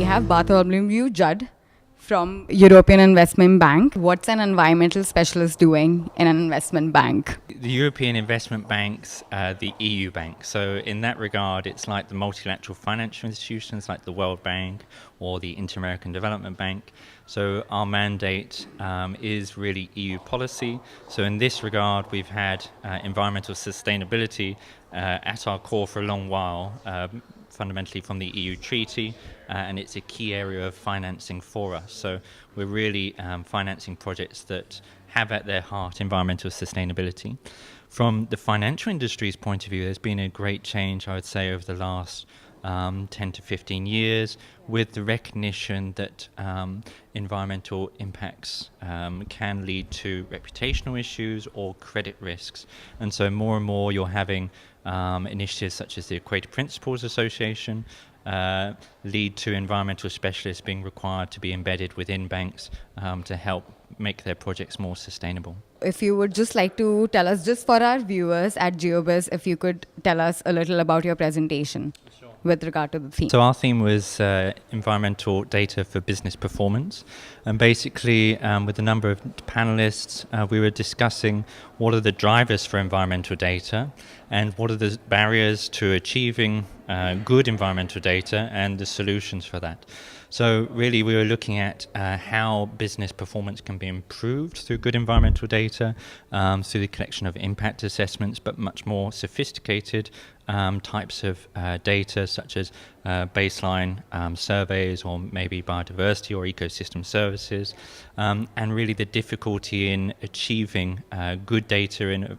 we have Bartholomew Judd from European Investment Bank. What's an environmental specialist doing in an investment bank? The European Investment Bank's the EU bank. So in that regard, it's like the multilateral financial institutions like the World Bank or the Inter-American Development Bank. So our mandate is really EU policy. So in this regard, we've had environmental sustainability at our core for a long while, fundamentally from the EU treaty, and it's a key area of financing for us. So we're really financing projects that have at their heart environmental sustainability. From the financial industry's point of view, there's been a great change, I would say, over the last 10 to 15 years, with the recognition that environmental impacts can lead to reputational issues or credit risks. And so more and more you're having initiatives such as the Equator Principles Association lead to environmental specialists being required to be embedded within banks to help make their projects more sustainable. If you would just like to tell us, just for our viewers at GeoBiz, if you could tell us a little about your presentation with regard to the theme. So our theme was environmental data for business performance, and basically with a number of panelists we were discussing what are the drivers for environmental data and what are the barriers to achieving good environmental data and the solutions for that. So really we were looking at how business performance can be improved through good environmental data, through the collection of impact assessments, but much more sophisticated types of data such as baseline surveys or maybe biodiversity or ecosystem services, and really the difficulty in achieving good data in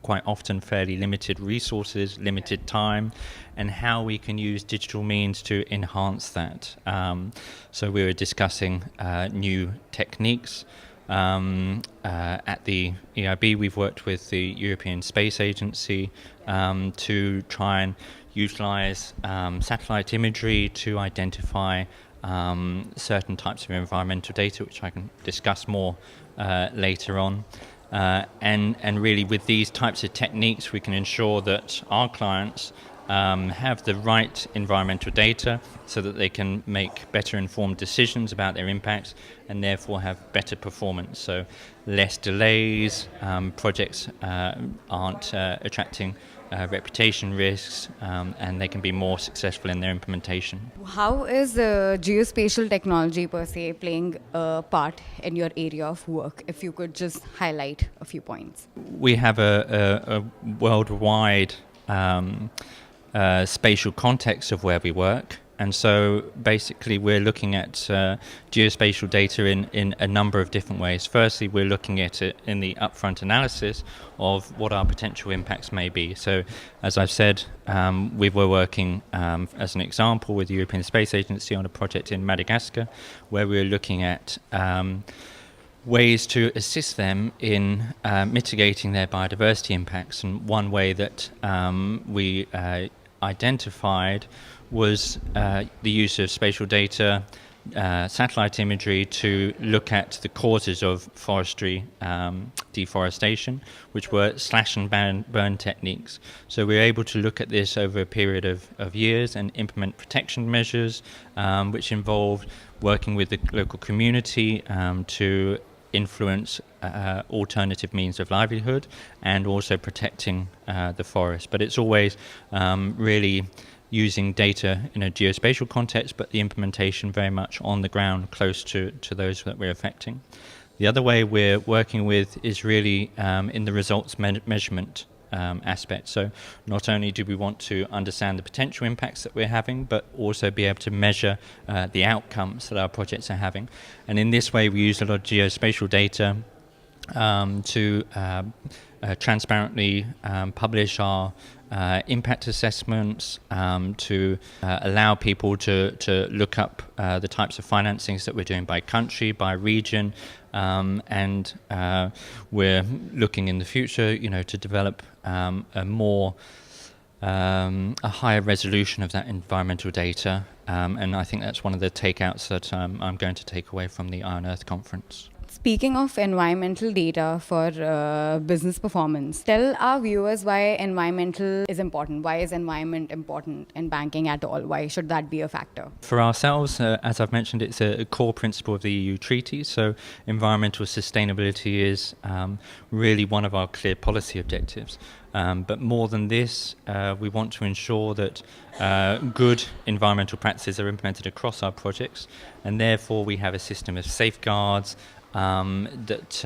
quite often fairly limited resources, limited time, and how we can use digital means to enhance that. So we were discussing new techniques. At the EIB, we've worked with the European Space Agency to try and utilize satellite imagery to identify certain types of environmental data, which I can discuss more later on. And really with these types of techniques we can ensure that our clients have the right environmental data so that they can make better informed decisions about their impacts and therefore have better performance. So less delays, projects aren't attracting reputation risks, and they can be more successful in their implementation. How is geospatial technology per se playing a part in your area of work? If you could just highlight a few points. We have a worldwide spatial context of where we work. And so basically we're looking at geospatial data in a number of different ways. Firstly, we're looking at it in the upfront analysis of what our potential impacts may be. So as I've said, we were working as an example with the European Space Agency on a project in Madagascar where we were looking at ways to assist them in mitigating their biodiversity impacts. And one way that we identified was the use of spatial data, satellite imagery to look at the causes of forestry deforestation, which were slash and burn techniques. So we were able to look at this over a period of years and implement protection measures, which involved working with the local community to influence alternative means of livelihood and also protecting the forest. But it's always really using data in a geospatial context, but the implementation very much on the ground close to those that we're affecting. The other way we're working with is really in the results measurement aspect. So not only do we want to understand the potential impacts that we're having, but also be able to measure the outcomes that our projects are having. And in this way we use a lot of geospatial data to transparently publish our impact assessments, to allow people to look up the types of financings that we're doing by country, by region, and we're looking in the future, to develop a higher resolution of that environmental data, and I think that's one of the takeouts that I'm going to take away from the Eye on Earth conference. Speaking of environmental data for business performance, tell our viewers why environmental is important. Why is environment important in banking at all? Why should that be a factor? For ourselves, as I've mentioned, it's a core principle of the EU treaty. So environmental sustainability is really one of our clear policy objectives. But more than this, we want to ensure that good environmental practices are implemented across our projects, and therefore we have a system of safeguards that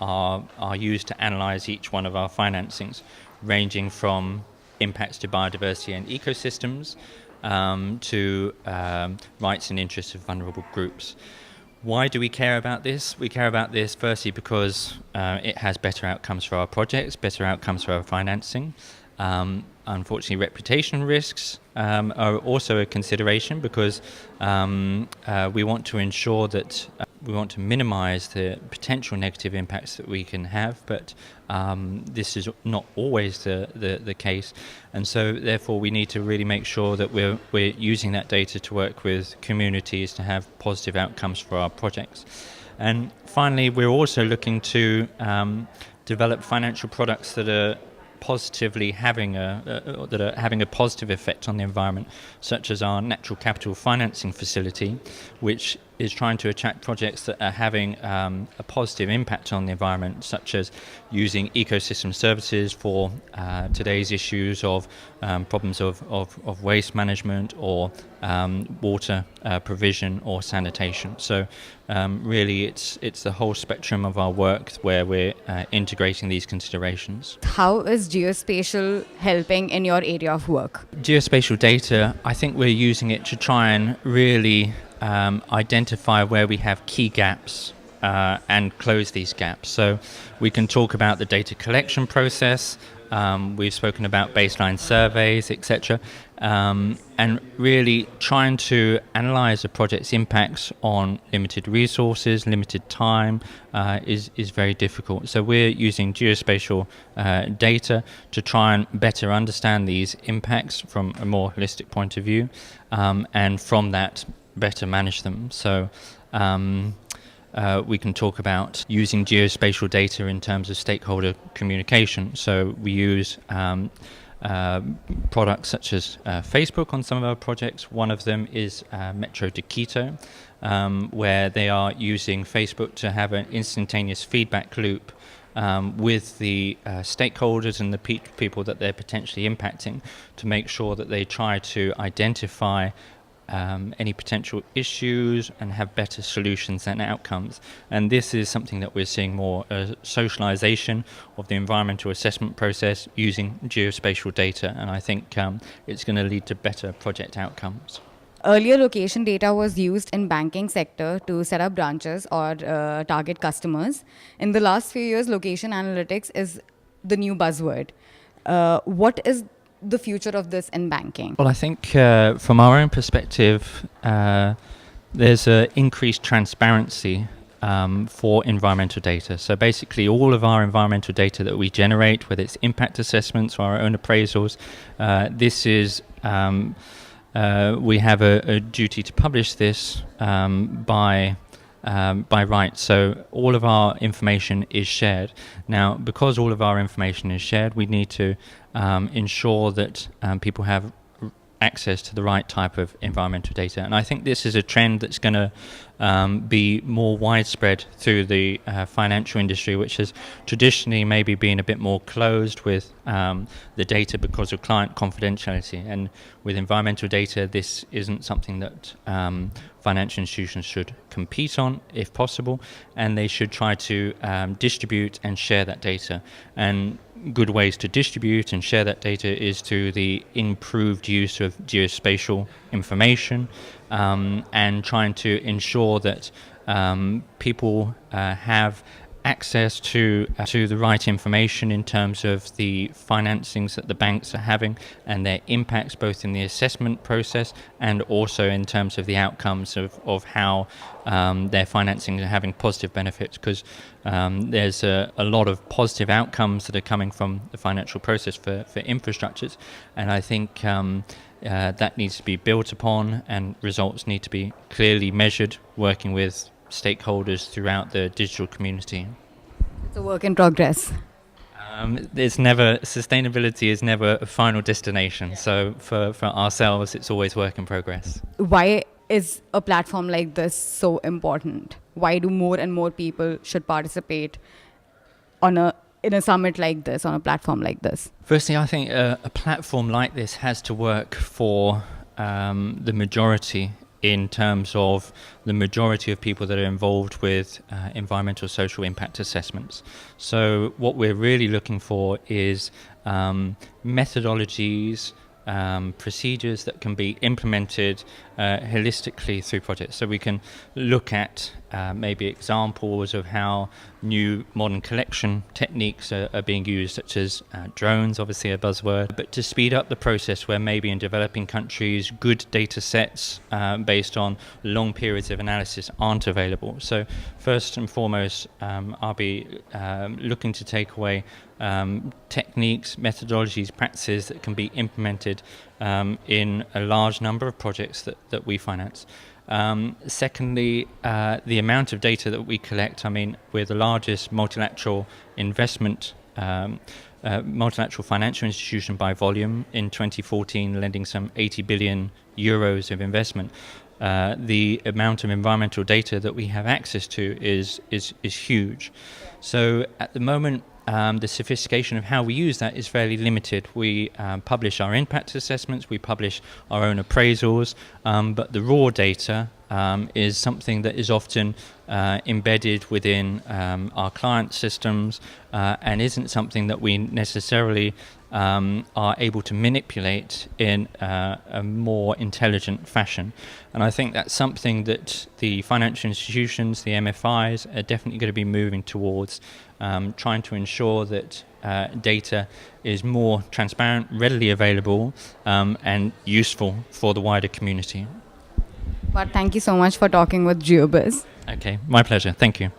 are used to analyse each one of our financings, ranging from impacts to biodiversity and ecosystems to rights and interests of vulnerable groups. Why do we care about this? We care about this firstly because it has better outcomes for our projects, better outcomes for our financing. Unfortunately, reputation risks are also a consideration because we want to ensure that we want to minimise the potential negative impacts that we can have, but this is not always the case, and so therefore we need to really make sure that we're using that data to work with communities to have positive outcomes for our projects. And finally, we're also looking to develop financial products that are positively having a positive effect on the environment, such as our natural capital financing facility, which is trying to attract projects that are having a positive impact on the environment, such as using ecosystem services for today's issues of problems of waste management or water provision or sanitation. So really it's the whole spectrum of our work where we're integrating these considerations. How is geospatial helping in your area of work? Geospatial data, I think we're using it to try and really identify where we have key gaps and close these gaps. So we can talk about the data collection process, we've spoken about baseline surveys, etc. And really trying to analyse a project's impacts on limited resources, limited time is very difficult. So we're using geospatial data to try and better understand these impacts from a more holistic point of view, and from that better manage them. So we can talk about using geospatial data in terms of stakeholder communication. So we use products such as Facebook on some of our projects. One of them is Metro de Quito, where they are using Facebook to have an instantaneous feedback loop with the stakeholders and the people that they're potentially impacting, to make sure that they try to identify any potential issues and have better solutions and outcomes. And this is something that we're seeing more, socialization of the environmental assessment process using geospatial data, and I think it's going to lead to better project outcomes. Earlier, location data was used in banking sector to set up branches or target customers. In the last few years, location analytics is the new buzzword. What is the future of this in banking? Well, I think from our own perspective, there's increased transparency for environmental data. So basically all of our environmental data that we generate, whether it's impact assessments or our own appraisals, this is we have a duty to publish this by right. So all of our information is shared. Now, because all of our information is shared, we need to ensure that people have access to the right type of environmental data. And I think this is a trend that's going to be more widespread through the financial industry, which has traditionally maybe been a bit more closed with the data because of client confidentiality. And with environmental data, this isn't something that financial institutions should compete on, if possible, and they should try to distribute and share that data. And good ways to distribute and share that data is through the improved use of geospatial information, and trying to ensure that people have access to the right information in terms of the financings that the banks are having and their impacts both in the assessment process and also in terms of the outcomes of how their financing are having positive benefits, because there's a lot of positive outcomes that are coming from the financial process for infrastructures, and I think that needs to be built upon and results need to be clearly measured, working with stakeholders throughout the digital community. It's a work in progress. Sustainability is never a final destination. So for ourselves, it's always work in progress. Why is a platform like this so important? Why do more and more people should participate in a summit like this, on a platform like this? Firstly, I think a platform like this has to work for the majority, in terms of the majority of people that are involved with environmental social impact assessments. So what we're really looking for is methodologies, procedures that can be implemented holistically through projects. So we can look at maybe examples of how new modern collection techniques are being used, such as drones, obviously a buzzword, but to speed up the process where maybe in developing countries good data sets based on long periods of analysis aren't available. So first and foremost, I'll be looking to take away techniques, methodologies, practices that can be implemented in a large number of projects that we finance. Secondly, the amount of data that we collect. I mean, we're the largest multilateral financial institution by volume. In 2014, lending some 80 billion euros of investment. The amount of environmental data that we have access to is huge. So at the moment, the sophistication of how we use that is fairly limited. We publish our impact assessments, we publish our own appraisals, but the raw data is something that is often embedded within our client systems and isn't something that we necessarily are able to manipulate in a more intelligent fashion. And I think that's something that the financial institutions, the MFIs, are definitely going to be moving towards, trying to ensure that data is more transparent, readily available, and useful for the wider community. But thank you so much for talking with GeoBiz. Okay, my pleasure. Thank you.